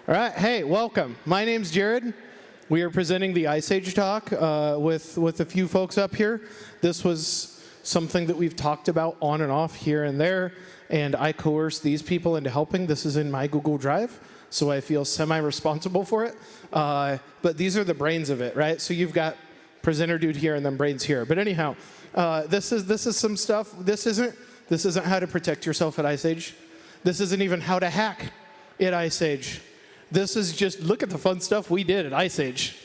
All right, hey, welcome. My name's Jared. We are presenting the ISEAGE talk with a few folks up here. This was something that we've talked about on and off here and there, and I coerced these people into helping. This is in my Google Drive, so I feel semi-responsible for it. But these are the brains of it, right? So you've got presenter dude here and then brains here. But anyhow, this is some stuff. This isn't how to protect yourself at ISEAGE. This isn't even how to hack at ISEAGE. This is just, look at the fun stuff we did at ISEAGE.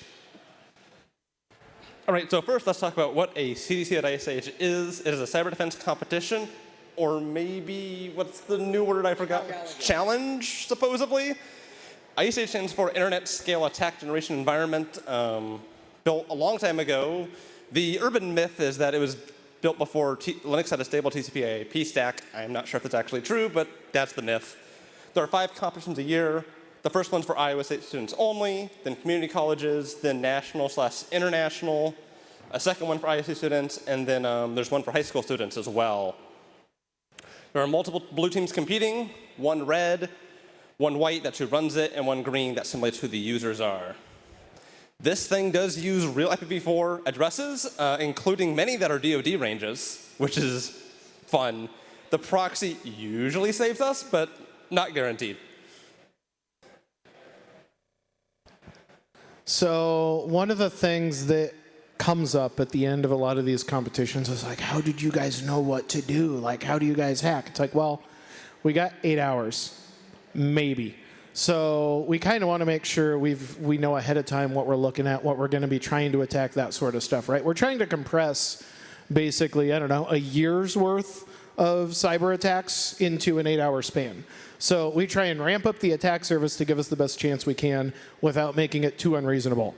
All right, so first let's talk about what a CDC at ISEAGE is. It is a cyber defense competition, or maybe, what's the new word I forgot? Challenge, supposedly. ISEAGE stands for Internet Scale Attack Generation Environment, built a long time ago. The urban myth is that it was built before Linux had a stable TCP/IP stack. I'm not sure if that's actually true, but that's the myth. There are 5 competitions a year. The first one's for Iowa State students only, then community colleges, then national/international, a second one for ISU students, and then there's one for high school students as well. There are multiple blue teams competing, one red, one white, that's who runs it, and one green that simulates who the users are. This thing does use real IPv4 addresses, including many that are DoD ranges, which is fun. The proxy usually saves us, but not guaranteed. So one of the things that comes up at the end of a lot of these competitions is like, how did you guys know what to do? Like, how do you guys hack? It's like, well, we got 8 hours, maybe. So we kind of want to make sure we know ahead of time what we're looking at, what we're going to be trying to attack, that sort of stuff, right? We're trying to compress basically, I don't know, a year's worth of cyber attacks into an 8-hour span. So we try and ramp up the attack surface to give us the best chance we can without making it too unreasonable.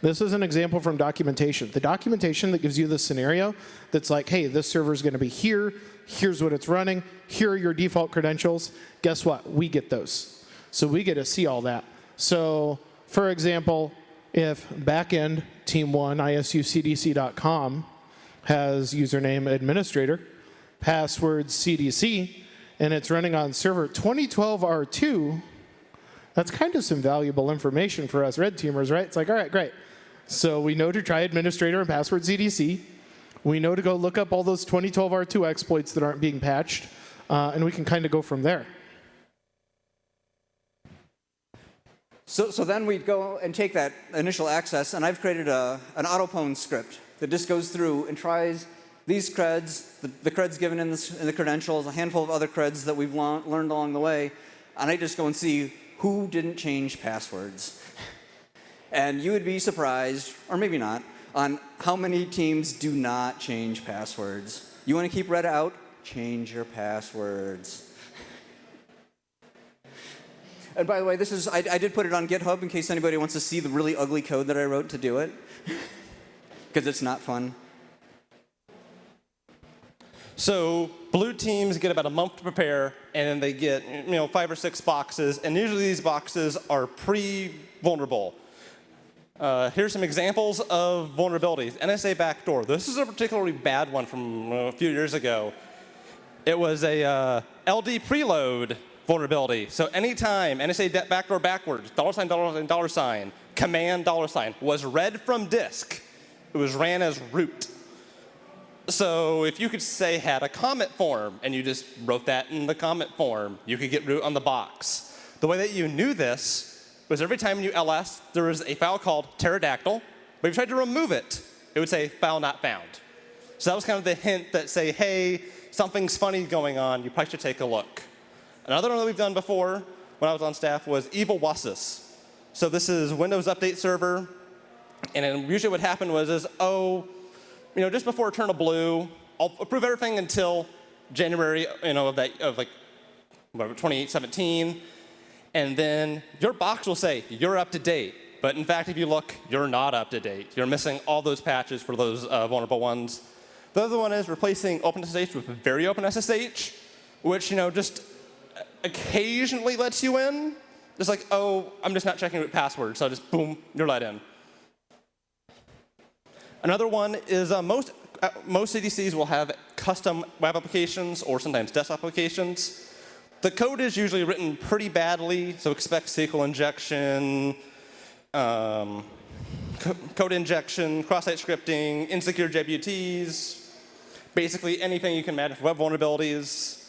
This is an example from documentation. The documentation that gives you the scenario that's like, hey, this server is going to be here, here's what it's running, here are your default credentials. Guess what? We get those. So we get to see all that. So for example, if backend team1 isucdc.com has username administrator, password CDC, and it's running on server 2012 R2, that's kind of some valuable information for us red teamers, right? It's like, all right, great. So we know to try administrator and password CDC. We know to go look up all those 2012 R2 exploits that aren't being patched, and we can kind of go from there. So then we'd go and take that initial access, and I've created an autopwn script that just goes through and tries these creds, the creds given in the credentials, a handful of other creds that we've learned along the way, and I just go and see who didn't change passwords. And you would be surprised, or maybe not, on how many teams do not change passwords. You want to keep Reddit out? Change your passwords. And by the way, this is I did put it on GitHub in case anybody wants to see the really ugly code that I wrote to do it, because it's not fun. So blue teams get about a month to prepare, and then they get 5 or 6 boxes, and usually these boxes are pre-vulnerable. Here's some examples of vulnerabilities. NSA backdoor. This is a particularly bad one from a few years ago. It was a LD preload vulnerability. So anytime NSA backdoor backwards, $, command $, was read from disk, it was ran as root. So if you could say had a comment form and you just wrote that in the comment form, you could get root on the box. The way that you knew this was every time you ls, there was a file called pterodactyl, but if you tried to remove it, it would say file not found. So that was kind of the hint that say, hey, something's funny going on, you probably should take a look. Another one that we've done before when I was on staff was evil wasis. So this is Windows Update Server, and then usually what happened was just before Eternal Blue, I'll approve everything until January, of 2017, and then your box will say you're up to date. But in fact, if you look, you're not up to date. You're missing all those patches for those vulnerable ones. The other one is replacing OpenSSH with very OpenSSH, which just occasionally lets you in. Just like, oh, I'm just not checking root password, so just boom, you're let in. Another one is most CDCs will have custom web applications or sometimes desktop applications. The code is usually written pretty badly, so expect SQL injection, code injection, cross-site scripting, insecure JWTs, basically anything you can imagine for web vulnerabilities.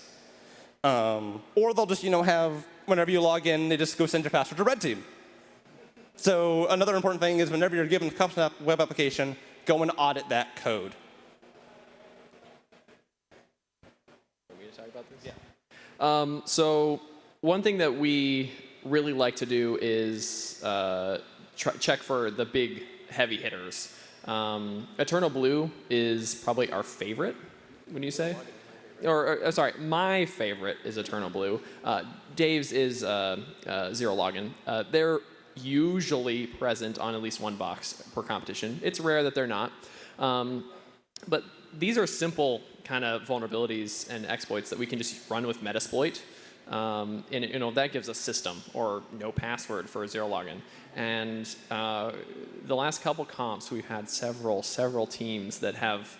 Or they'll just, have, whenever you log in, they just go send your password to red team. So another important thing is whenever you're given a custom web application, go and audit that code. Want me to talk about this? Yeah. So one thing that we really like to do is check for the big heavy hitters. Eternal Blue is probably our favorite, wouldn't you say? Sorry, my favorite is Eternal Blue. Dave's is Zero Login. They're usually present on at least one box per competition. It's rare that they're not. But these are simple kind of vulnerabilities and exploits that we can just run with Metasploit. And that gives us system or no password for Zero Login. And the last couple comps, we've had several teams that have,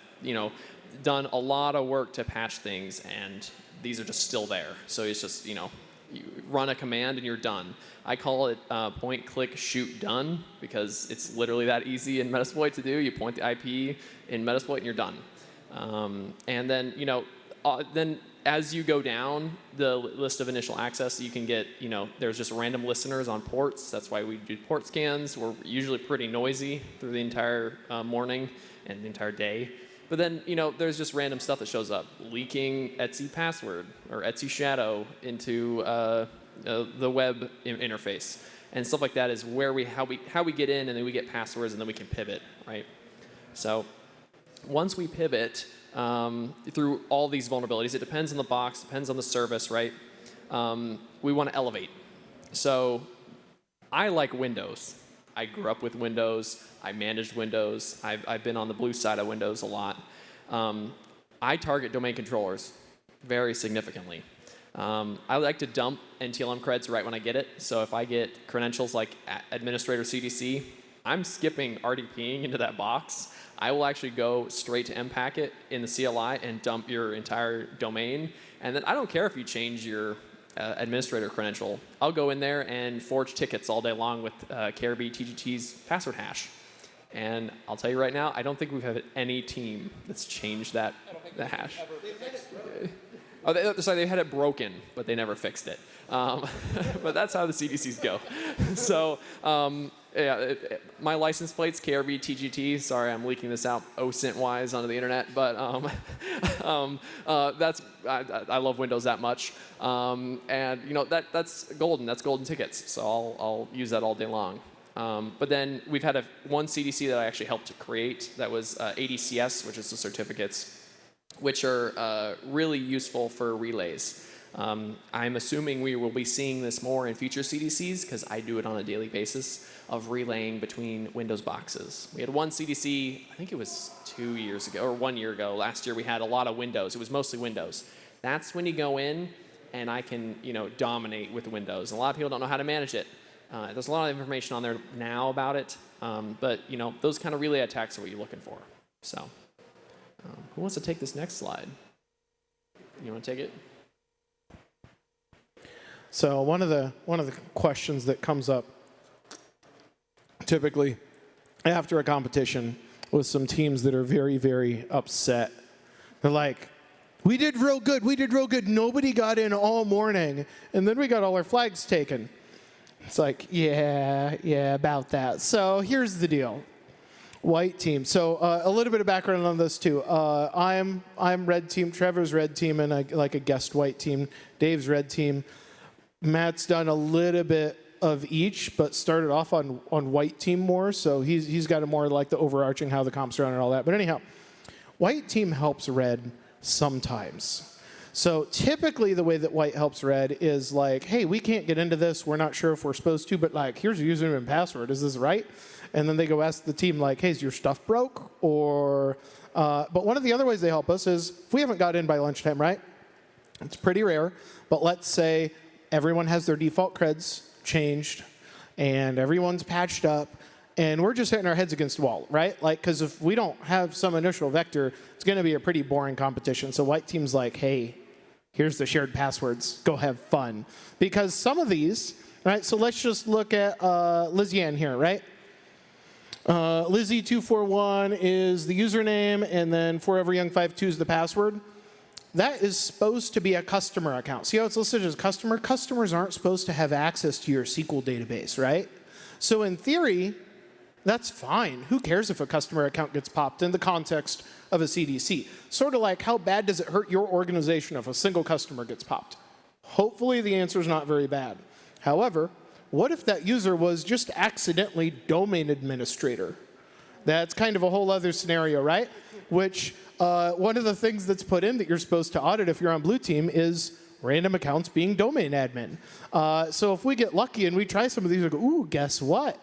done a lot of work to patch things, and these are just still there. So it's just, you run a command and you're done. I call it point, click, shoot, done, because it's literally that easy in Metasploit to do. You point the IP in Metasploit and you're done. And then, then as you go down the list of initial access, you can get, there's just random listeners on ports. That's why we do port scans. We're usually pretty noisy through the entire morning and the entire day. But then, there's just random stuff that shows up. Leaking Etsy password or Etsy shadow into the web interface. And stuff like that is where how we get in, and then we get passwords, and then we can pivot, right? So once we pivot through all these vulnerabilities, it depends on the box, depends on the service, right? We want to elevate. So I like Windows. I grew up with Windows. I managed Windows. I've been on the blue side of Windows a lot. I target domain controllers very significantly. I like to dump NTLM creds right when I get it. So if I get credentials like administrator CDC, I'm skipping RDPing into that box. I will actually go straight to Mpacket in the CLI and dump your entire domain. And then I don't care if you change your administrator credential. I'll go in there and forge tickets all day long with KRB TGT's password hash. And I'll tell you right now, I don't think we've had any team that's changed the hash. They had it broken, but they never fixed it. But that's how the CDCs go. So my license plate's KRB TGT. Sorry, I'm leaking this out OSINT-wise onto the internet, but I love Windows that much, and that's golden. That's golden tickets. So I'll use that all day long. But then we've had one CDC that I actually helped to create that was ADCS, which is the certificates, which are really useful for relays. I'm assuming we will be seeing this more in future CDCs because I do it on a daily basis of relaying between Windows boxes. We had one CDC, I think it was 2 years ago or 1 year ago. Last year we had a lot of Windows. It was mostly Windows. That's when you go in and I can dominate with Windows. And a lot of people don't know how to manage it. There's a lot of information on there now about it, but those kind of relay attacks are what you're looking for. So, who wants to take this next slide? You want to take it? So one of the questions that comes up typically after a competition with some teams that are very, very upset. They're like, we did real good. Nobody got in all morning, and then we got all our flags taken. It's like, yeah, about that. So here's the deal. White team. So a little bit of background on this too. I'm red team. Trevor's red team, and like a guest white team. Dave's red team. Matt's done a little bit of each, but started off on white team more. So he's got a more like the overarching how the comps run and all that. But anyhow, white team helps red sometimes. So typically the way that white helps red is like, hey, we can't get into this. We're not sure if we're supposed to, but like, here's your username and password. Is this right? And then they go ask the team like, hey, is your stuff broke? Or, but one of the other ways they help us is if we haven't got in by lunchtime, right? It's pretty rare, but let's say everyone has their default creds changed and everyone's patched up and we're just hitting our heads against the wall, right? Like, because if we don't have some initial vector, it's going to be a pretty boring competition. So white team's like, hey, Here's the shared passwords. Go have fun. Because some of these, right, so let's just look at Lizzie Ann here, right? Lizzie241 is the username, and then ForeverYoung52 is the password. That is supposed to be a customer account. See how it's listed as customer? Customers aren't supposed to have access to your SQL database, right? So in theory, that's fine. Who cares if a customer account gets popped in the context of a CDC? Sort of like, how bad does it hurt your organization if a single customer gets popped? Hopefully the answer is not very bad. However, what if that user was just accidentally domain administrator? That's kind of a whole other scenario, right? Which one of the things that's put in that you're supposed to audit if you're on Blue Team is random accounts being domain admin. So if we get lucky and we try some of these, we go, ooh, guess what?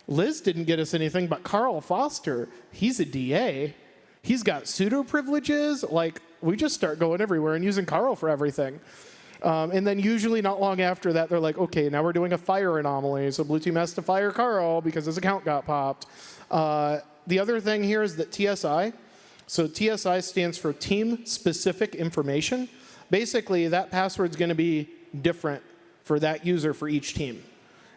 Liz didn't get us anything, but Carl Foster, he's a DA. He's got pseudo privileges. Like, we just start going everywhere and using Carl for everything. And then usually not long after that, they're like, okay, now we're doing a fire anomaly. So Blue Team has to fire Carl because his account got popped. The other thing here is that TSI, so TSI stands for Team Specific Information. Basically, that password's going to be different for that user for each team.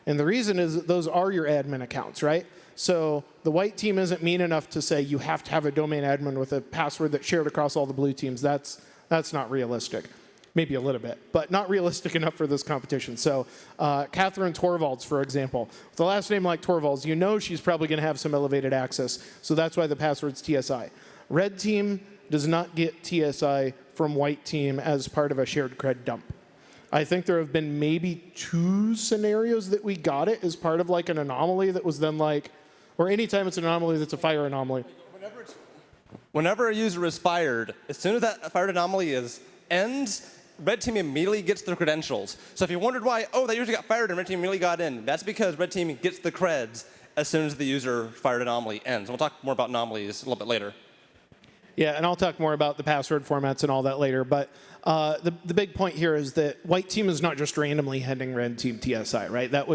And the reason is that those are your admin accounts, right? So the white team isn't mean enough to say you have to have a domain admin with a password that's shared across all the blue teams. That's not realistic. Maybe a little bit, but not realistic enough for this competition. So Catherine Torvalds, for example, with a last name like Torvalds, you know she's probably going to have some elevated access. So that's why the password's TSI. Red team does not get TSI from white team as part of a shared cred dump. I think there have been maybe 2 scenarios that we got it as part of like an anomaly that was then like, or anytime it's an anomaly that's a fire anomaly. Whenever a user is fired, as soon as that fired anomaly ends, red team immediately gets their credentials. So if you wondered why, oh, that user got fired and red team immediately got in, that's because red team gets the creds as soon as the user fired anomaly ends. We'll talk more about anomalies a little bit later. Yeah, and I'll talk more about the password formats and all that later. But the big point here is that white team is not just randomly handing red team TSI, right? That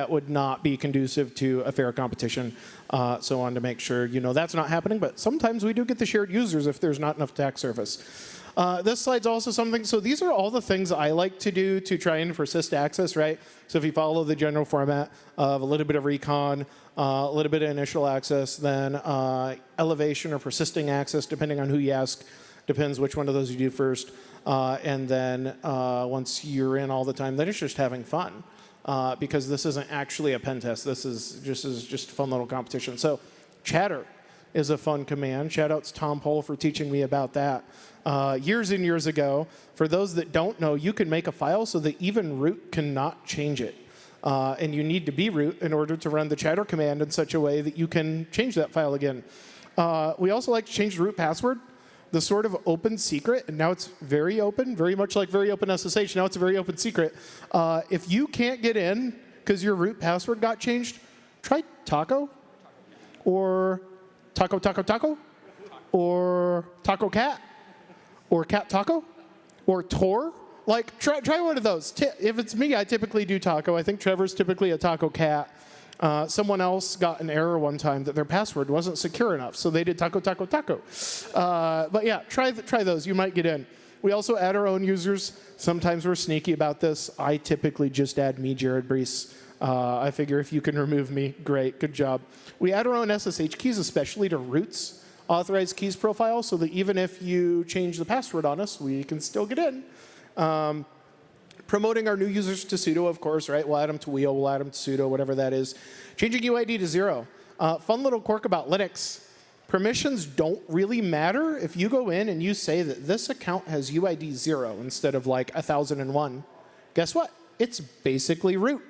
would not be conducive to a fair competition. So I wanted to make sure that's not happening. But sometimes we do get the shared users if there's not enough attack surface. This slide's also something. So these are all the things I like to do to try and persist access, right? So if you follow the general format of a little bit of recon, a little bit of initial access, then elevation or persisting access, depending on who you ask, depends which one of those you do first. And then once you're in all the time, then it's just having fun. Because this isn't actually a pen test. This is just a fun little competition. So chatter is a fun command. Shout out to Tom Pohl for teaching me about that. Years and years ago, for those that don't know, you can make a file so that even root cannot change it. And you need to be root in order to run the chatter command in such a way that you can change that file again. We also like to change the root password. The sort of open secret, and now it's very open, very much like very open SSH. Now it's a very open secret. If you can't get in because your root password got changed, try Taco, or Taco Taco Taco, or Taco Cat, or Cat Taco, or Tor. Like, try one of those. If it's me, I typically do Taco. I think Trevor's typically a Taco Cat. Someone else got an error one time that their password wasn't secure enough, so they did Taco Taco Taco. But yeah, try those. You might get in. We also add our own users. Sometimes we're sneaky about this. I typically just add me, Jared Brees. I figure if you can remove me, great, good job. We add our own SSH keys, especially to root's authorized keys profile, so that even if you change the password on us, we can still get in. Promoting our new users to sudo, of course, right? We'll add them to wheel, we'll add them to sudo, whatever that is. Changing UID to 0. Fun little quirk about Linux. Permissions don't really matter if you go in and you say that this account has UID 0 instead of like 1001. Guess what? It's basically root.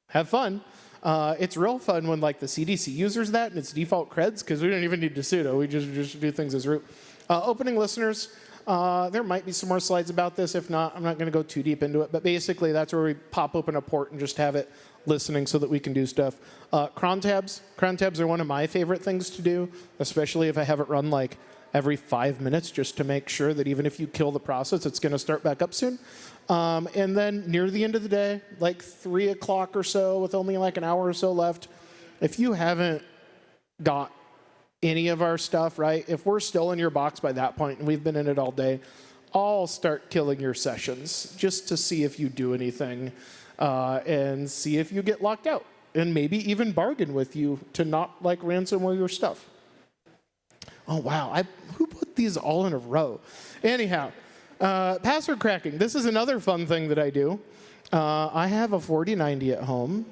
Have fun. It's real fun when like the CDC uses that and it's default creds because we don't even need to sudo. We just do things as root. Opening listeners. There might be some more slides about this. If not, I'm not going to go too deep into it. But basically, that's where we pop open a port and just have it listening so that we can do stuff. Cron tabs. Cron tabs are one of my favorite things to do, especially if I have it run like every 5 minutes just to make sure that even if you kill the process, it's going to start back up soon. And then near the end of the day, like 3 o'clock or so, with only like an hour or so left, if you haven't got any of our stuff, right? If we're still in your box by that point and we've been in it all day, I'll start killing your sessions just to see if you do anything and see if you get locked out, and maybe even bargain with you to not like ransomware your stuff. Oh, wow. Who put these all in a row? Anyhow, password cracking. This is another fun thing that I do. I have a 4090 at home.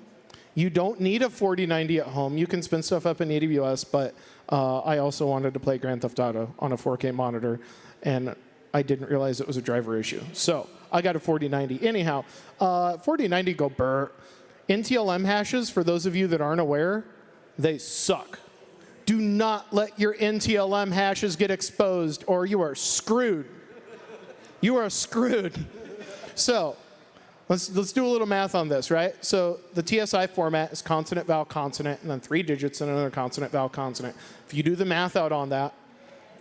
You don't need a 4090 at home. You can spin stuff up in AWS, but I also wanted to play Grand Theft Auto on a 4K monitor, and I didn't realize it was a driver issue. So I got a 4090. Anyhow, 4090 go burr. NTLM hashes, for those of you that aren't aware, they suck. Do not let your NTLM hashes get exposed, or you are screwed. You are screwed. So let's do a little math on this, right? So the TSI format is consonant, vowel, consonant, and then 3 digits and another consonant, vowel, consonant. If you do the math out on that,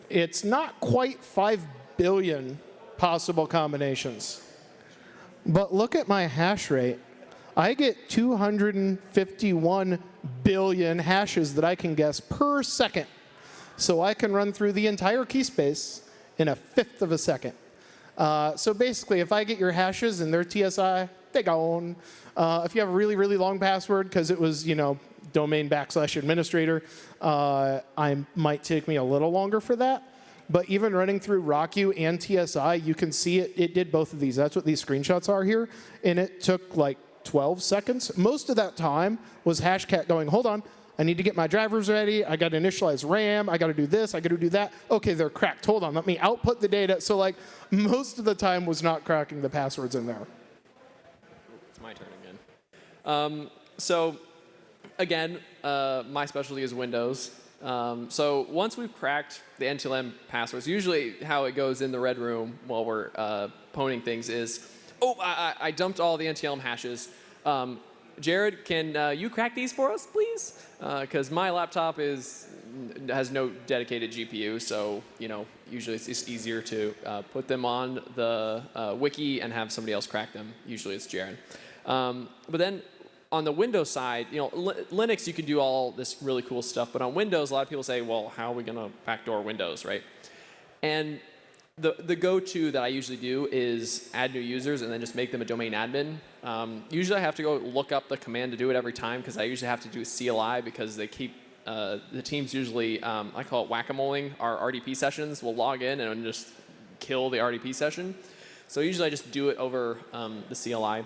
it's not quite 5 billion possible combinations. But look at my hash rate. I get 251 billion hashes that I can guess per second. So I can run through the entire key space in a fifth of a second. So basically, if I get your hashes and they're TSI, they gone. If you have a really, really long password because it was, domain/administrator, I might take me a little longer for that. But even running through RockU and TSI, you can see it did both of these. That's what these screenshots are here. And it took like 12 seconds. Most of that time was Hashcat going, hold on, I need to get my drivers ready. I got to initialize RAM. I got to do this. I got to do that. Okay, they're cracked. Hold on, let me output the data. So like most of the time was not cracking the passwords in there. It's my turn again. So again, my specialty is Windows. So once we've cracked the NTLM passwords, usually how it goes in the red room while we're pwning things is, I dumped all the NTLM hashes. Jared, can you crack these for us, please? Because my laptop has no dedicated GPU, so usually it's just easier to put them on the wiki and have somebody else crack them. Usually it's Jared. But then on the Windows side, Linux, you can do all this really cool stuff, but on Windows, a lot of people say, well, how are we going to backdoor Windows, right? And the go-to that I usually do is add new users and then just make them a domain admin. Usually I have to go look up the command to do it every time because I usually have to do CLI because they keep, the teams usually, I call it whack-a-moling our RDP sessions. We'll log in and just kill the RDP session. So usually I just do it over the CLI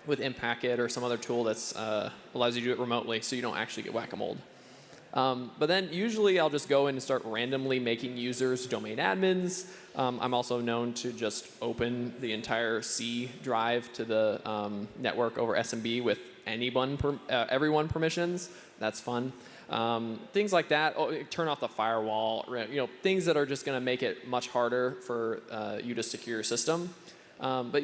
with Impacket or some other tool that allows you to do it remotely so you don't actually get whack-a-moled. But then usually I'll just go in and start randomly making users domain admins. I'm also known to just open the entire C drive to the network over SMB with everyone permissions. That's fun. Things like that. Turn off the firewall. Things that are just going to make it much harder for you to secure your system. But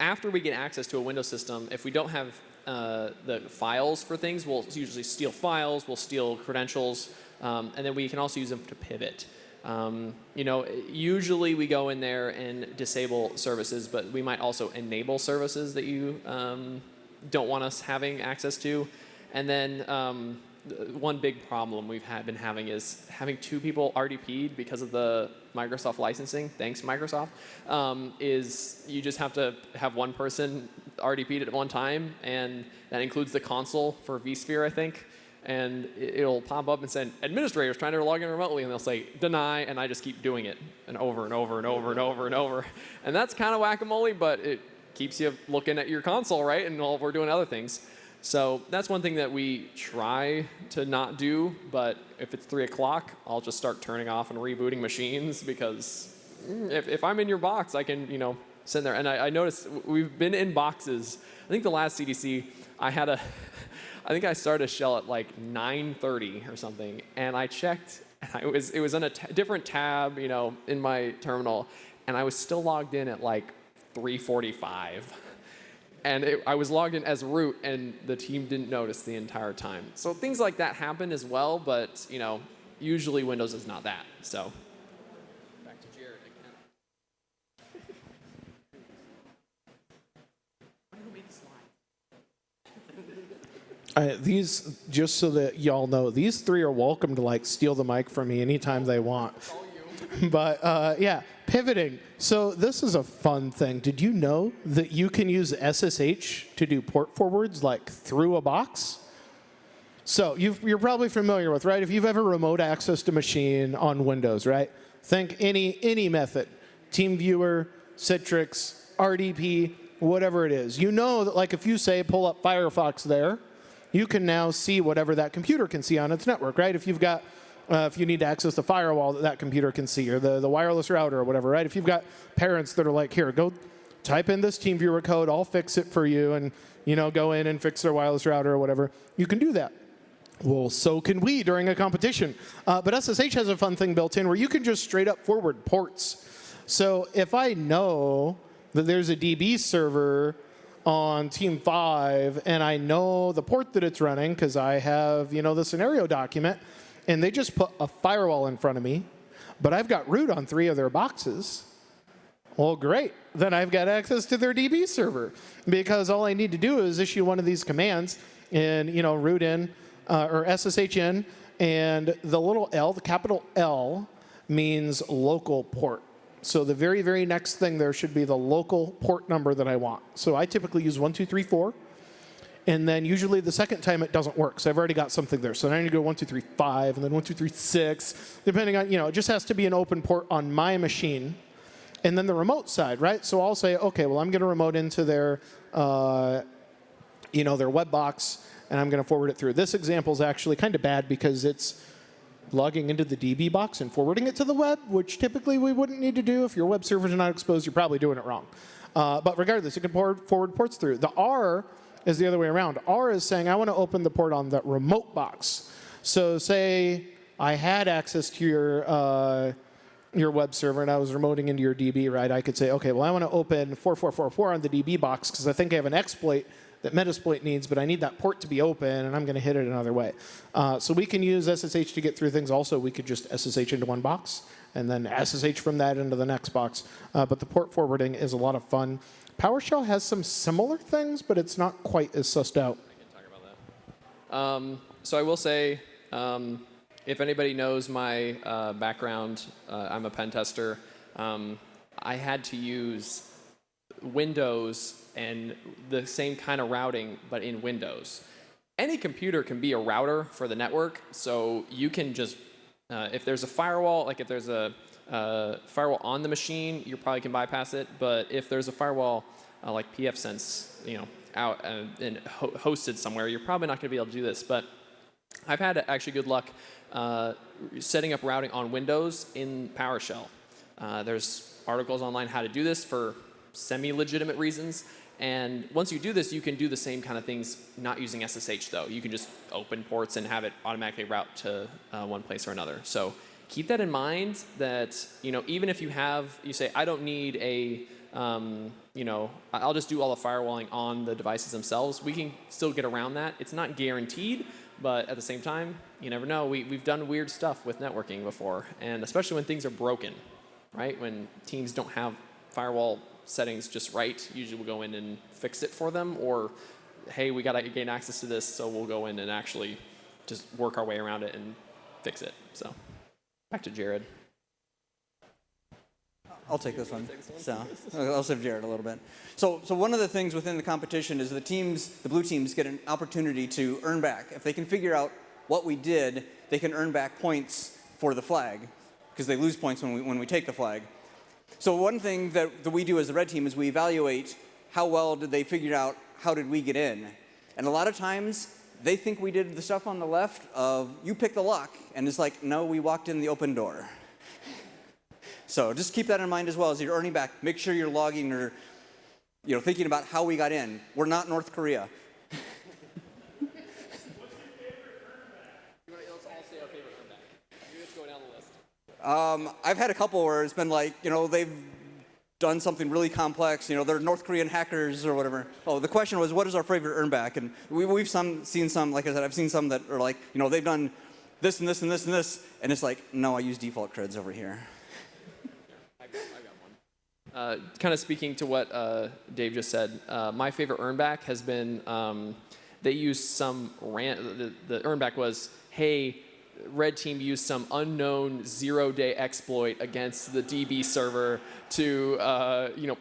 after we get access to a Windows system, if we don't have the files for things, we'll usually steal files, we'll steal credentials, and then we can also use them to pivot. Usually we go in there and disable services, but we might also enable services that you don't want us having access to. And then one big problem we've been having is having 2 people RDP'd because of the Microsoft licensing. Thanks, Microsoft. Is you just have to have one person RDP'd at one time, and that includes the console for vSphere, I think. And it'll pop up and say, administrators trying to log in remotely, and they'll say, deny, and I just keep doing it, and over and over and over and over and over. And that's kind of whack-a-mole, but it keeps you looking at your console, right? And while we're doing other things. So that's one thing that we try to not do, but if it's 3 o'clock, I'll just start turning off and rebooting machines because if I'm in your box, I can, sit there. And I noticed we've been in boxes. I think the last CDC, I think I started a shell at like 9:30 or something, and I checked, and it was on a different tab, in my terminal, and I was still logged in at like 3:45. And I was logged in as root, and the team didn't notice the entire time. So things like that happen as well, but usually Windows is not that. So back to Jared again. Why do you make the slide? These, just so that y'all know, these 3 are welcome to steal the mic from me anytime they want. But yeah, pivoting. So this is a fun thing. Did you know that you can use SSH to do port forwards like through a box? So you're probably familiar with, right? If you've ever remote accessed a machine on Windows, right? Think any method, TeamViewer, Citrix, RDP, whatever it is. You know that like if you say pull up Firefox there, you can now see whatever that computer can see on its network, right? If you've got if you need to access the firewall that computer can see, or the wireless router or whatever, right? If you've got parents that are like, here, go type in this TeamViewer code, I'll fix it for you, and go in and fix their wireless router or whatever, you can do that. Well, so can we during a competition. But SSH has a fun thing built in where you can just straight up forward ports. So if I know that there's a DB server on Team 5, and I know the port that it's running because I have, the scenario document, and they just put a firewall in front of me, but I've got root on 3 of their boxes. Well, great. Then I've got access to their DB server because all I need to do is issue one of these commands and, root in or SSH in, and the little L, the capital L, means local port. So the very, very next thing there should be the local port number that I want. So I typically use 1234. And then usually the second time it doesn't work. So I've already got something there. So then I need to go 1235 and then 1236, depending on, it just has to be an open port on my machine. And then the remote side, right? So I'll say, okay, well, I'm going to remote into their, their web box, and I'm going to forward it through. This example is actually kind of bad because it's logging into the DB box and forwarding it to the web, which typically we wouldn't need to do. If your web servers are not exposed, you're probably doing it wrong. But regardless, you can forward ports through. The R is the other way around. R is saying, I want to open the port on that remote box. So say I had access to your web server and I was remoting into your DB, right? I could say, okay, well, I want to open 4444 on the DB box because I think I have an exploit that Metasploit needs, but I need that port to be open, and I'm going to hit it another way. So we can use SSH to get through things. Also, we could just SSH into one box and then SSH from that into the next box. But the port forwarding is a lot of fun. PowerShell has some similar things, but it's not quite as sussed out. I can talk about that. So I will say, if anybody knows my background, I'm a pen tester. I had to use Windows and the same kind of routing, but in Windows. Any computer can be a router for the network, so you can just, if there's a firewall, like if there's a firewall on the machine, you probably can bypass it, but if there's a firewall like pfSense, out and hosted somewhere, you're probably not going to be able to do this, but I've had actually good luck setting up routing on Windows in PowerShell. There's articles online how to do this for semi-legitimate reasons. And once you do this, you can do the same kind of things not using SSH, though. You can just open ports and have it automatically route to one place or another. So keep that in mind that, even if you say, I don't need a, I'll just do all the firewalling on the devices themselves. We can still get around that. It's not guaranteed, but at the same time, you never know. We've done weird stuff with networking before, and especially when things are broken, right? When teams don't have firewall settings just right, usually we'll go in and fix it for them, or hey, we got to gain access to this, so we'll go in and actually just work our way around it and fix it. So back to Jared. I'll take this one. So I'll save Jared a little bit. So one of the things within the competition is the blue teams get an opportunity to earn back. If they can figure out what we did, they can earn back points for the flag, because they lose points when we take the flag. So one thing that we do as the red team is we evaluate how well did they figure out how did we get in. And a lot of times they think we did the stuff on the left of you pick the lock, and it's like, no, we walked in the open door. So just keep that in mind as well as you're earning back. Make sure you're logging or thinking about how we got in. We're not North Korea. What's your favorite earn back? Let's all say our favorite earn back. You just go down the list. I've had a couple where it's been like, they've done something really complex. They're North Korean hackers or whatever. Oh, the question was, what is our favorite earn back? And we've seen some, like I said, I've seen some that are like, they've done this and this and this and this. And it's like, no, I use default creds over here. I got one. Kind of speaking to what Dave just said, my favorite earn back has been they used some the earn back was, hey, red team used some unknown zero-day exploit against the DB server to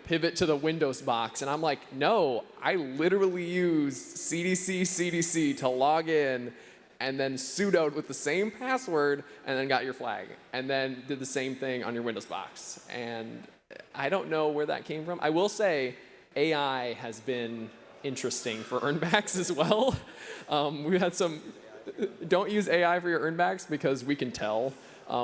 pivot to the Windows box. And I'm like, no, I literally used CDC to log in and then sudoed with the same password and then got your flag. And then did the same thing on your Windows box. And I don't know where that came from. I will say AI has been interesting for earnbacks as well. We had some, don't use AI for your earnbacks because we can tell.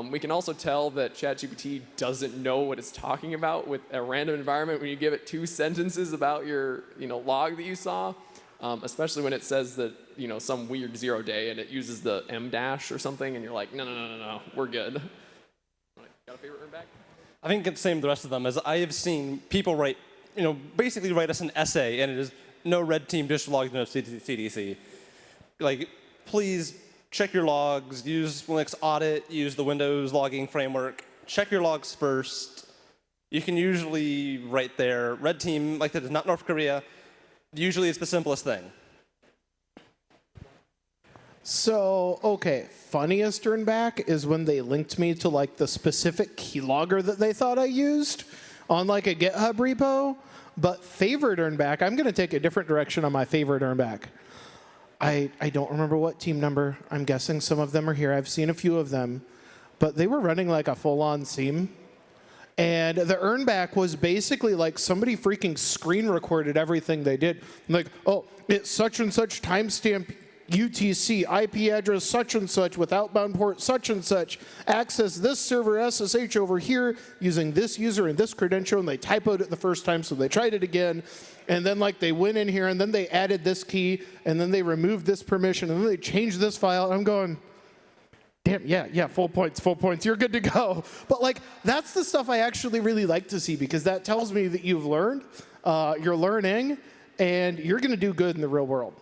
We can also tell that ChatGPT doesn't know what it's talking about with a random environment when you give it 2 sentences about your log that you saw, especially when it says that some weird 0 day and it uses the M dash or something and you're like, no, we're good. Got a favorite earnback? I think it's the same with the rest of them, as I have seen people write, basically write us an essay, and it is no red team just logged into CDC. Like, please check your logs, use Linux Audit, use the Windows logging framework. Check your logs first. You can usually write there. Red team, like that is not North Korea. Usually it's the simplest thing. So, okay, funniest earnback is when they linked me to like the specific keylogger that they thought I used on like a GitHub repo. But favorite earnback, I'm going to take a different direction on my favorite earnback. I don't remember what team number. I'm guessing some of them are here. I've seen a few of them. But they were running like a full-on SIEM. And the earnback was basically like somebody freaking screen recorded everything they did. Like, oh, it's such and such timestamp UTC, IP address such and such with outbound port such and such, access this server SSH over here using this user and this credential, and they typoed it the first time, so they tried it again. And then like they went in here and then they added this key and then they removed this permission and then they changed this file. And I'm going, damn, yeah, full points, you're good to go. But like, that's the stuff I actually really like to see because that tells me that you've learned, you're learning, and you're gonna do good in the real world.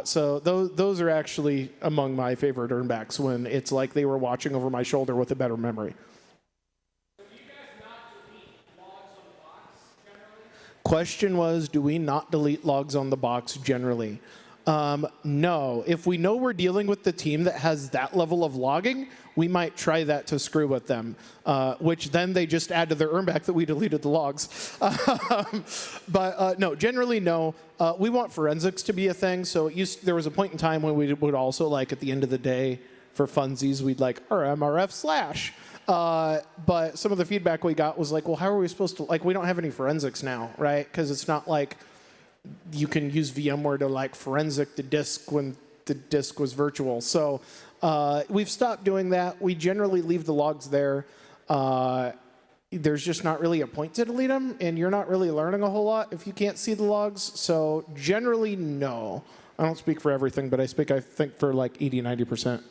So those are actually among my favorite earnbacks when it's like they were watching over my shoulder with a better memory. So do you guys not delete logs on the box generally? Question was, do we not delete logs on the box generally? No. If we know we're dealing with the team that has that level of logging, we might try that to screw with them, which then they just add to their earnback that we deleted the logs. But no, generally no. We want forensics to be a thing. So there was a point in time when we would also, like, at the end of the day, for funsies, we'd like RMRF/. But some of the feedback we got was like, well, how are we supposed to, like, we don't have any forensics now, right? Because it's not like you can use VMware to like forensic the disk when the disk was virtual. So we've stopped doing that. We generally leave the logs there. There's just not really a point to delete them, and you're not really learning a whole lot if you can't see the logs. So generally, no. I don't speak for everything, but I think, for like 80, 90%.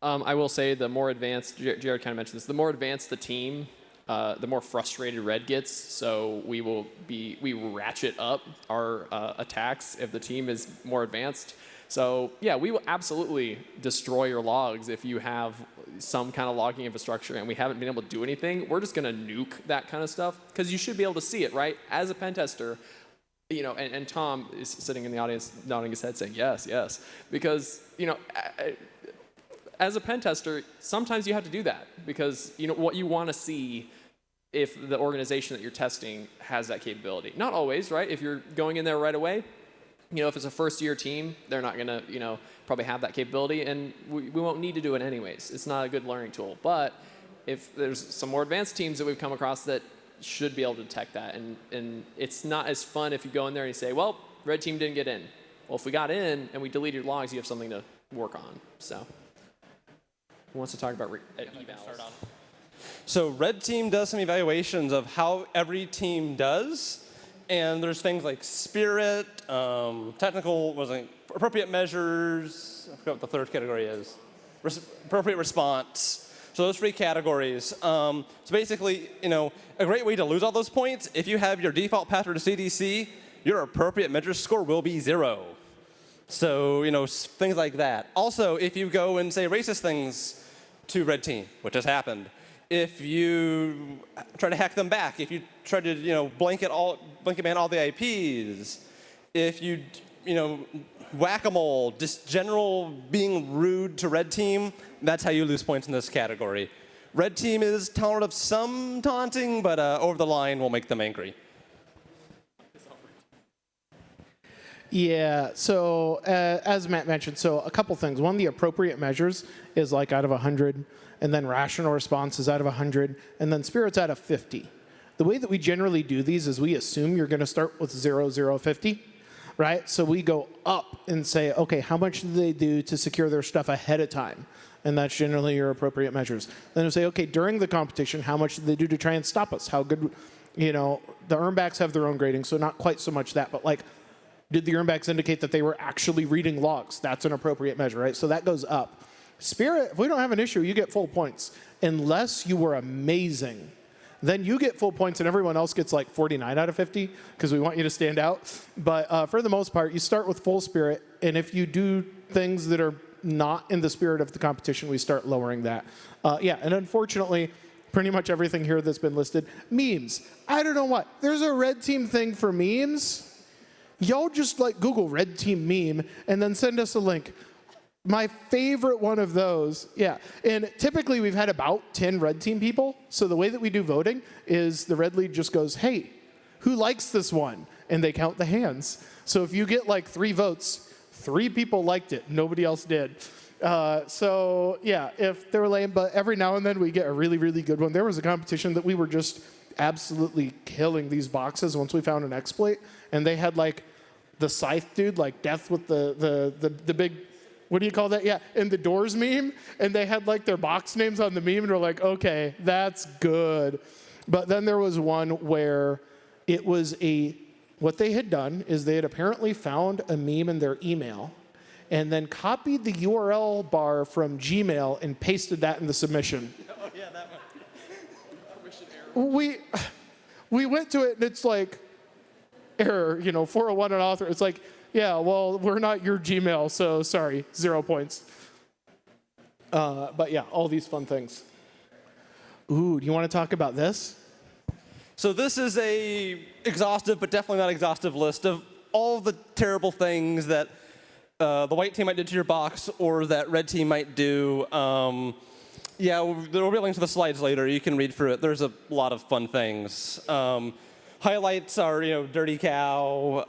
I will say the more advanced, Jared kind of mentioned this, the more advanced the team, the more frustrated red gets. So we ratchet up our attacks if the team is more advanced. So yeah, we will absolutely destroy your logs if you have some kind of logging infrastructure and we haven't been able to do anything. We're just going to nuke that kind of stuff because you should be able to see it, right? As a pen tester, and Tom is sitting in the audience nodding his head saying yes, because as a pen tester, sometimes you have to do that because what you want to see if the organization that you're testing has that capability. Not always, right? If you're going in there right away, if it's a first-year team, they're not going to, probably have that capability, and we won't need to do it anyways. It's not a good learning tool. But if there's some more advanced teams that we've come across that should be able to detect that, and it's not as fun if you go in there and you say, well, red team didn't get in. Well, if we got in and we deleted logs, you have something to work on. So, who wants to talk about evals? So red team does some evaluations of how every team does. And there's things like spirit, technical, appropriate measures. I forgot what the third category is. Appropriate response. So those 3 categories. So basically, a great way to lose all those points, if you have your default password to CDC, your appropriate measure score will be 0. So, things like that. Also, if you go and say racist things to red team, which has happened, if you try to hack them back, if you try to, blanket ban all the IPs, if you whack-a-mole, just general being rude to red team, that's how you lose points in this category. Red team is tolerant of some taunting, but over the line will make them angry. Yeah, so as Matt mentioned, so a couple things. One, the appropriate measures is like out of 100, and then rational response is out of 100, and then spirit's out of 50. The way that we generally do these is we assume you're going to start with 0, 0, 50, right? So we go up and say, okay, how much do they do to secure their stuff ahead of time? And that's generally your appropriate measures. Then we say, okay, during the competition, how much do they do to try and stop us? How good, the earnbacks have their own grading, so not quite so much that, but like, did the earnbacks indicate that they were actually reading logs? That's an appropriate measure, right? So that goes up. Spirit, if we don't have an issue, you get full points. Unless you were amazing, then you get full points and everyone else gets like 49 out of 50 because we want you to stand out. But for the most part, you start with full spirit, and if you do things that are not in the spirit of the competition, we start lowering that. And unfortunately, pretty much everything here that's been listed. Memes. I don't know what. There's a red team thing for memes. Y'all just like Google red team meme and then send us a link. My favorite one of those, and typically we've had about 10 red team people. So the way that we do voting is the red lead just goes, hey, who likes this one? And they count the hands. So if you get like 3 votes, 3 people liked it, nobody else did. If they're lame, but every now and then we get a really, really good one. There was a competition that we were just absolutely killing these boxes once we found an exploit, and they had like the scythe dude, like death with the big, what do you call that? Yeah, and the doors meme, and they had like their box names on the meme, and we're like, okay, that's good. But then there was one where it was what they had done is they had apparently found a meme in their email and then copied the URL bar from Gmail and pasted that in the submission. Oh, yeah, that one. We went to it and it's like, error, 401 on author. It's like, yeah, well, we're not your Gmail, so sorry, 0 points. But yeah, all these fun things. Ooh, do you want to talk about this? So this is a exhaustive, but definitely not exhaustive list of all the terrible things that the white team might do to your box or that red team might do. There will be links to the slides later. You can read through it. There's a lot of fun things. Highlights are, Dirty Cow,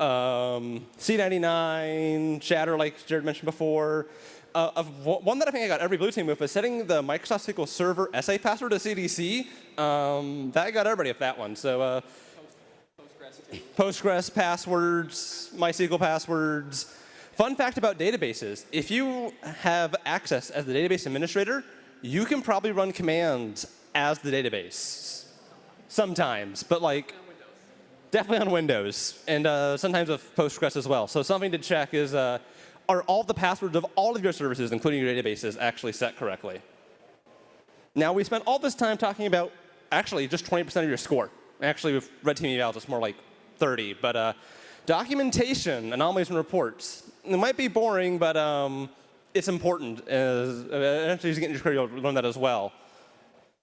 C99, Shatter, like Jared mentioned before. One that I think I got every blue team with is setting the Microsoft SQL Server SA password to CDC. That got everybody with that one. So Postgres passwords, MySQL passwords. Fun fact about databases, if you have access as the database administrator, you can probably run commands as the database. Sometimes, but like definitely on Windows, and sometimes with Postgres as well. So something to check is, are all the passwords of all of your services, including your databases, actually set correctly? Now, we spent all this time talking about actually just 20% of your score. Actually, with red team evals, it's more like 30. But documentation, anomalies, and reports. It might be boring, but it's important. Eventually, as you get into your career, you'll learn that as well.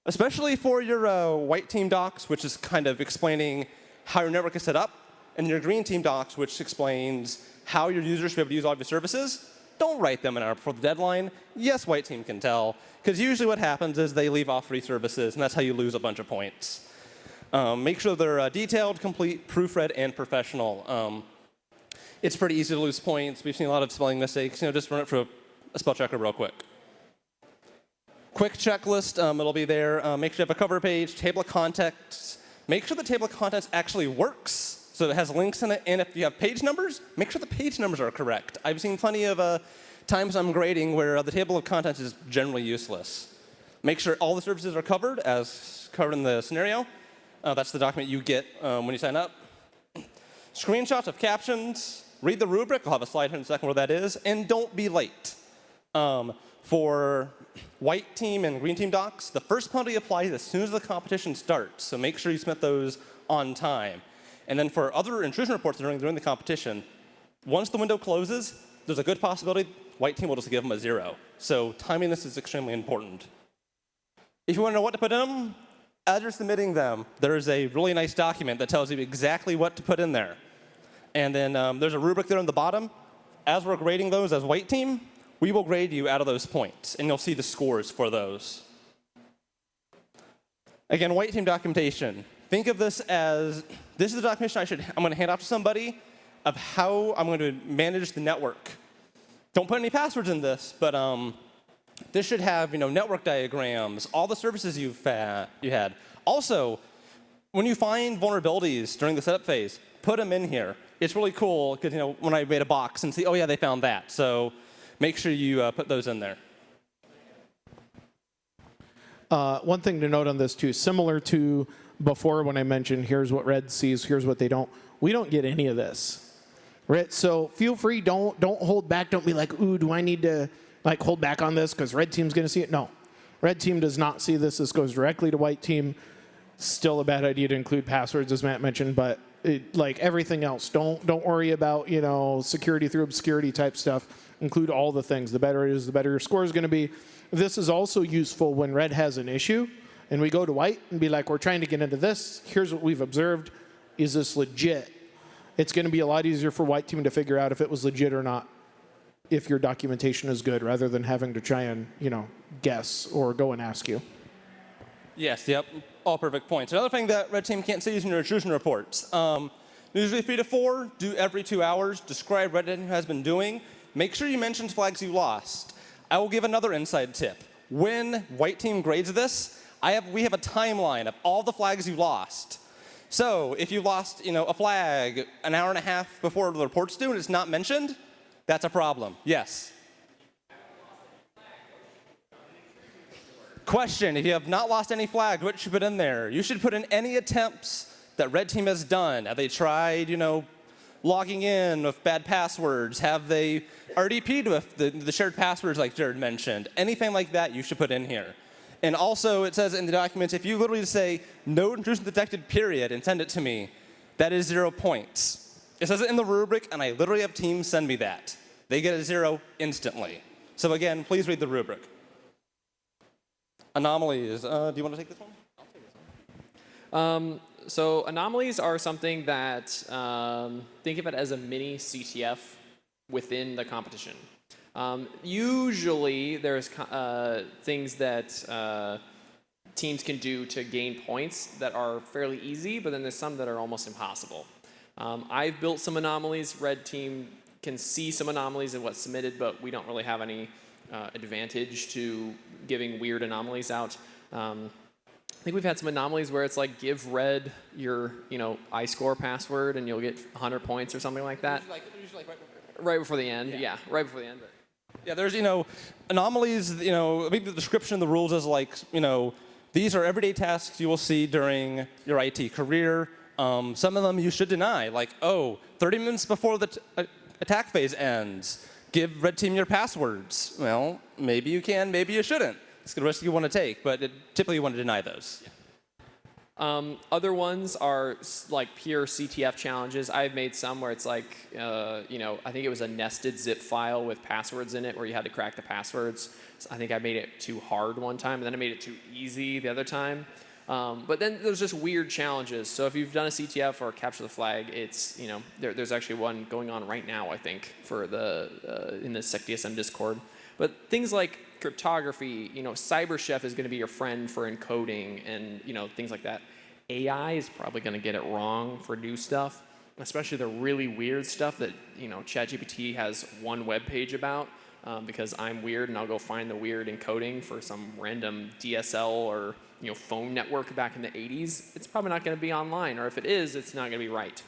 Especially for your white team docs, which is kind of explaining how your network is set up, and your green team docs, which explains how your users should be able to use all of your services. Don't write them an hour before the deadline. Yes, white team can tell, because usually what happens is they leave off free services, and that's how you lose a bunch of points. Make sure they're detailed, complete, proofread, and professional. It's pretty easy to lose points. We've seen a lot of spelling mistakes. Just run it through a spell checker real quick. Quick checklist, it'll be there. Make sure you have a cover page, table of contents. Make sure the table of contents actually works, so it has links in it. And if you have page numbers, make sure the page numbers are correct. I've seen plenty of times I'm grading where the table of contents is generally useless. Make sure all the services are covered, as covered in the scenario. That's the document you get when you sign up. Screenshots of captions. Read the rubric. I'll have a slide here in a second where that is. And don't be late. For white team and green team docs, the first penalty applies as soon as the competition starts. So make sure you submit those on time. And then for other intrusion reports during the competition, once the window closes, there's a good possibility white team will just give them a 0. So timing this is extremely important. If you want to know what to put in them, as you're submitting them, there's a really nice document that tells you exactly what to put in there. And then there's a rubric there on the bottom. as we're grading those as white team, we will grade you out of those points, and you'll see the scores for those. Again, white team documentation. Think of this as, this is the documentation I'm going to hand off to somebody of how I'm going to manage the network. Don't put any passwords in this, but this should have network diagrams, all the services you had. Also, when you find vulnerabilities during the setup phase, put them in here. It's really cool because when I made a box and see, oh yeah, they found that. So make sure you put those in there. One thing to note on this too, similar to before when I mentioned here's what red sees, here's what they don't. We don't get any of this, right? So feel free, don't hold back. Don't be like, ooh, do I need to hold back on this because red team's going to see it? No, red team does not see this. This goes directly to white team. Still a bad idea to include passwords, as Matt mentioned, but like everything else, don't worry about security through obscurity type stuff. Include all the things. The better it is, the better your score is going to be. This is also useful when red has an issue, and we go to white and be like, we're trying to get into this. Here's what we've observed. Is this legit? It's going to be a lot easier for white team to figure out if it was legit or not, if your documentation is good, rather than having to try and guess or go and ask you. Yes, yep, all perfect points. Another thing that red team can't see is in your intrusion reports. Usually 3 to 4, do every 2 hours, describe what red team has been doing. Make sure you mention flags you lost. I will give another inside tip. When white team grades this, we have a timeline of all the flags you lost. So if you lost a flag an hour and a half before the report's due and it's not mentioned, that's a problem. Yes. Question, if you have not lost any flags, what should you put in there? You should put in any attempts that red team has done. Have they tried, logging in with bad passwords? Have they RDP'd with the shared passwords like Jared mentioned? Anything like that you should put in here. And also it says in the documents, if you literally say no intrusion detected period and send it to me, that is 0 points. It says it in the rubric, and I literally have teams send me that. They get a 0 instantly. So again, please read the rubric. Anomalies. Do you want to take this one? I'll take this one. So anomalies are something that, think of it as a mini CTF within the competition. Usually there's things that teams can do to gain points that are fairly easy, but then there's some that are almost impossible. I've built some anomalies. Red team can see some anomalies in what's submitted, but we don't really have any advantage to giving weird anomalies out. I think we've had some anomalies where it's like give red your iScore password and you'll get 100 points or something like that. Usually right before the end. Yeah, right before the end. But. Yeah, there's anomalies. I think the description of the rules is like these are everyday tasks you will see during your IT career. Some of them you should deny, like 30 minutes before the attack phase ends, give red team your passwords. Well, maybe you can, maybe you shouldn't. It's the risk you want to take, but typically you want to deny those. Yeah. Other ones are like pure CTF challenges. I've made some where it's like, I think it was a nested zip file with passwords in it where you had to crack the passwords. So I think I made it too hard one time, and then I made it too easy the other time. But then there's just weird challenges. So if you've done a CTF or capture the flag, it's there's actually one going on right now, I think, for in the SecDSM Discord. But things like cryptography, CyberChef is going to be your friend for encoding and things like that. AI is probably going to get it wrong for new stuff, especially the really weird stuff that ChatGPT has one web page about. Because I'm weird and I'll go find the weird encoding for some random DSL or phone network back in the 80s, it's probably not going to be online, or if it is, it's not going to be right.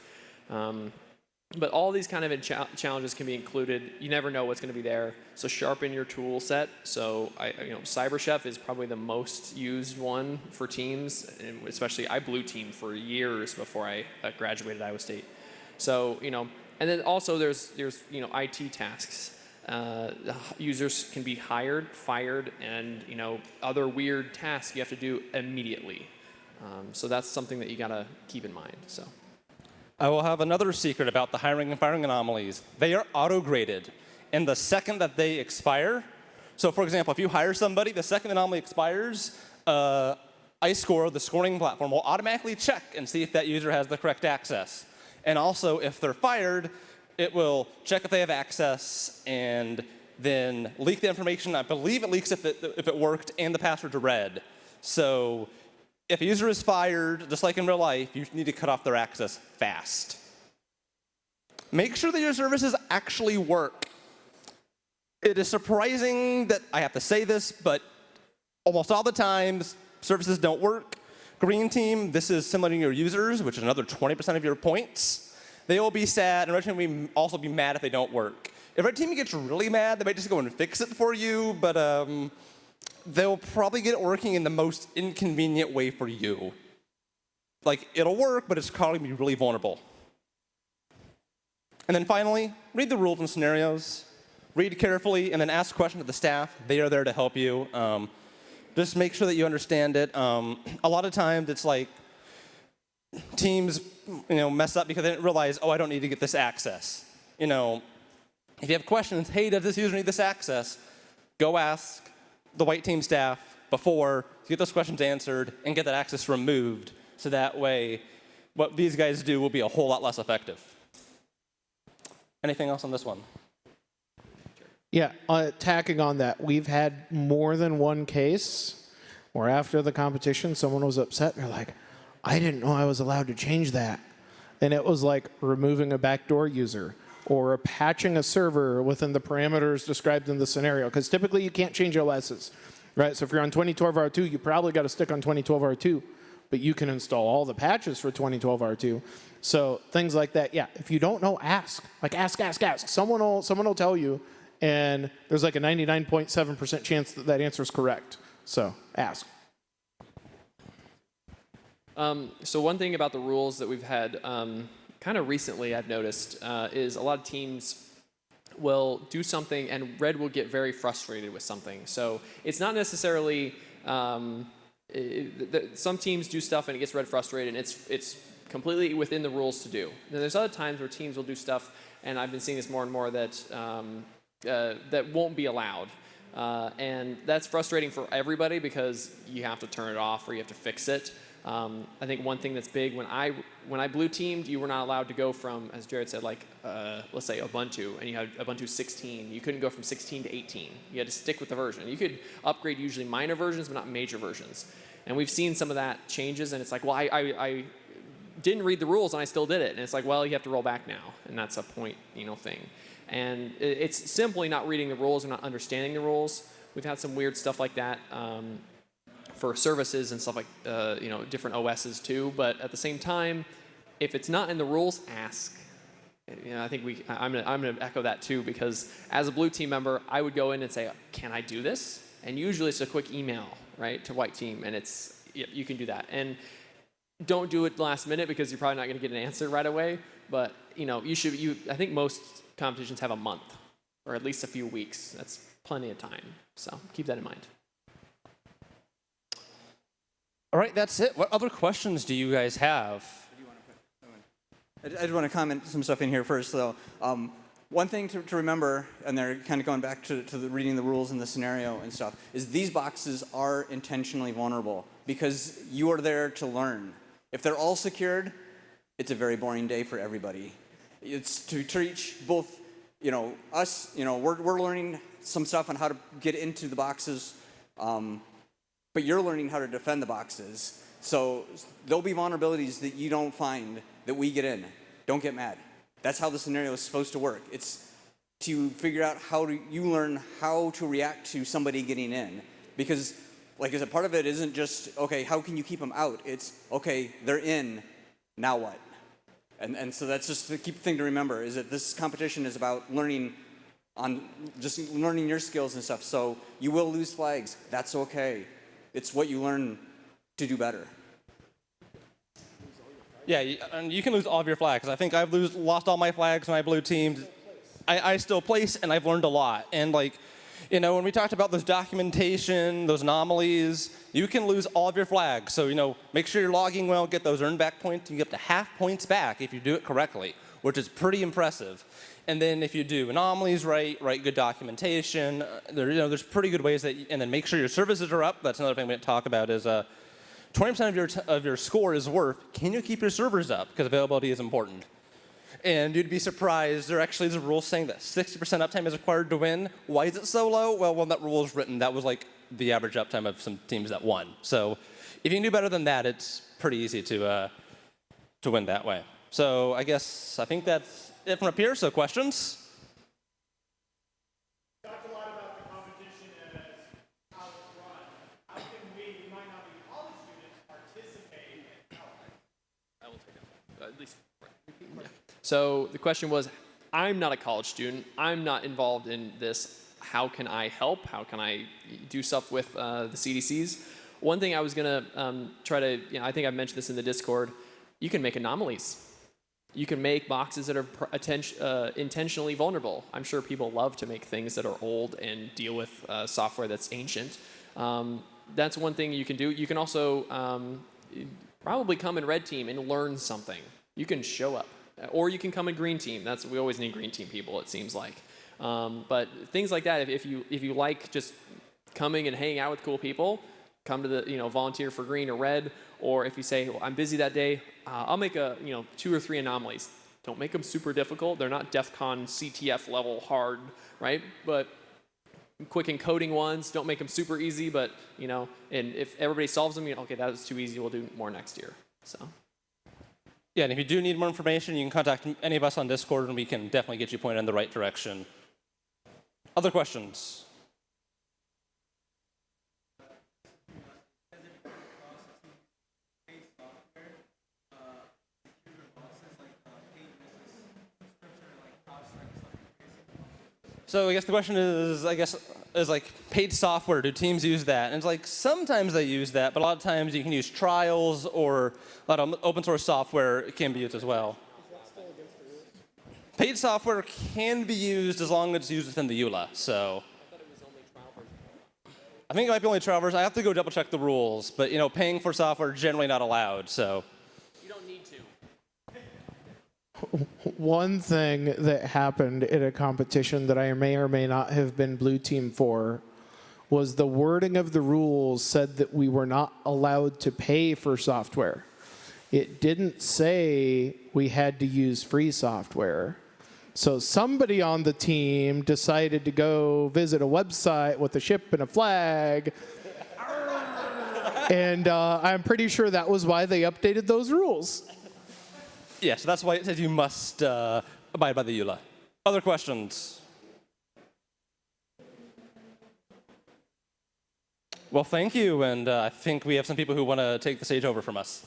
But all these kind of challenges can be included. You never know what's going to be there, so sharpen your tool set. So CyberChef is probably the most used one for teams, and especially I blue teamed for years before I graduated Iowa State. So and then also there's IT tasks. Users can be hired, fired, and other weird tasks you have to do immediately. So that's something that you gotta keep in mind. So I will have another secret about the hiring and firing anomalies. They are auto-graded, and the second that they expire. So, for example, if you hire somebody, the second the anomaly expires, iScore, the scoring platform, will automatically check and see if that user has the correct access. And also, if they're fired, It will check if they have access and then leak the information. I believe it leaks if it worked and the password to red. So if a user is fired, just like in real life, you need to cut off their access fast. Make sure that your services actually work. It is surprising that I have to say this, but almost all the time, services don't work. Green team, this is similar to your users, which is another 20% of your points. They will be sad, and red team will also be mad if they don't work. If red team gets really mad, they might just go and fix it for you, but they'll probably get it working in the most inconvenient way for you. Like, it'll work, but it's probably going to be really vulnerable. And then finally, read the rules and scenarios. Read carefully, and then ask questions to the staff. They are there to help you. Just make sure that you understand it. A lot of times, it's like teams, mess up because they didn't realize, oh, I don't need to get this access. If you have questions, hey, does this user need this access? Go ask the white team staff before to get those questions answered and get that access removed. So that way, what these guys do will be a whole lot less effective. Anything else on this one? Yeah, tacking on that, we've had more than one case where after the competition, someone was upset and they're like, I didn't know I was allowed to change that. And it was like removing a backdoor user or patching a server within the parameters described in the scenario. Because typically you can't change OSs, right? So if you're on 2012 R2, you probably got to stick on 2012 R2, but you can install all the patches for 2012 R2. So things like that, yeah, if you don't know, ask. Like ask. Someone will tell you. And there's like a 99.7% chance that that answer is correct. So ask. So one thing about the rules that we've had kind of recently I've noticed is a lot of teams will do something and red will get very frustrated with something. So it's not necessarily, some teams do stuff and it gets red frustrated and it's completely within the rules to do. And there's other times where teams will do stuff, and I've been seeing this more and more, that won't be allowed. And that's frustrating for everybody because you have to turn it off or you have to fix it. I think one thing that's big, when I blue teamed, you were not allowed to go from, as Jared said, like, let's say Ubuntu, and you had Ubuntu 16. You couldn't go from 16 to 18. You had to stick with the version. You could upgrade usually minor versions, but not major versions. And we've seen some of that changes, and it's like, well, I didn't read the rules and I still did it. And it's like, well, you have to roll back now, and that's a point, thing. And it's simply not reading the rules or not understanding the rules. We've had some weird stuff like that for services and stuff like, different OSs too. But at the same time, if it's not in the rules, ask. I think I'm gonna echo that too, because as a blue team member, I would go in and say, can I do this? And usually it's a quick email, right, to white team, and you can do that. And don't do it last minute because you're probably not going to get an answer right away. But I think most competitions have a month or at least a few weeks. That's plenty of time. So keep that in mind. All right, that's it. What other questions do you guys have? I just want to comment some stuff in here first, though. One thing to remember, and they're kind of going back to the reading the rules and the scenario and stuff, is these boxes are intentionally vulnerable because you are there to learn. If they're all secured, it's a very boring day for everybody. It's to teach both, us, we're learning some stuff on how to get into the boxes, but you're learning how to defend the boxes. So there'll be vulnerabilities that you don't find that we get in. Don't get mad. That's how the scenario is supposed to work. It's to figure out you learn how to react to somebody getting in. Because, like I said, part of it isn't just, okay, how can you keep them out? It's, okay, they're in, now what? And so that's just the key thing to remember, is that this competition is about learning your skills and stuff. So you will lose flags. That's okay. It's what you learn to do better. Yeah, and you can lose all of your flags. I think I've lost all my flags when I blue teamed. I still place, and I've learned a lot. And when we talked about those documentation, those anomalies, you can lose all of your flags. So, make sure you're logging well, get those earn back points. You get up to half points back if you do it correctly, which is pretty impressive. And then if you do anomalies right, write good documentation, there's pretty good ways and then make sure your services are up. That's another thing we didn't talk about is 20% of your score is worth, can you keep your servers up? Because availability is important. And you'd be surprised, there actually is a rule saying that 60% uptime is required to win. Why is it so low? Well, when that rule was written, that was like the average uptime of some teams that won. So if you can do better than that, it's pretty easy to win that way. So I think that's it from up here. So questions? Talked a lot about the competition as how it's run. How can we, who might not be college students, participate in how I will take that. At least. Yeah. So the question was, I'm not a college student. I'm not involved in this. How can I help? How can I do stuff with the CDCs? One thing I was going to try to, I think I mentioned this in the Discord, you can make anomalies. You can make boxes that are intentionally vulnerable. I'm sure people love to make things that are old and deal with software that's ancient. That's one thing you can do. You can also probably come in red team and learn something. You can show up. Or you can come in green team. We always need green team people, it seems like. But things like that, if you like just coming and hanging out with cool people, come to the, volunteer for green or red. Or if you say, well, I'm busy that day, I'll make 2 or 3 anomalies. Don't make them super difficult. They're not DEF CON CTF level hard, right? But quick encoding ones, don't make them super easy, but, and if everybody solves them, okay, that was too easy, we'll do more next year, so. Yeah, and if you do need more information, you can contact any of us on Discord, and we can definitely get you pointed in the right direction. Other questions? So I guess the question is, is like paid software, do teams use that? And it's like sometimes they use that, but a lot of times you can use trials or a lot of open source software can be used as well. Paid software can be used as long as it's used within the EULA, so. I thought it was only trial version. I think it might be only trial version. I have to go double check the rules, but paying for software generally not allowed, so. You don't need to. One thing that happened in a competition that I may or may not have been blue team for was the wording of the rules said that we were not allowed to pay for software. It didn't say we had to use free software. So somebody on the team decided to go visit a website with a ship and a flag. And I'm pretty sure that was why they updated those rules. Yeah, so that's why it says you must abide by the EULA. Other questions? Well, thank you, and I think we have some people who want to take the stage over from us.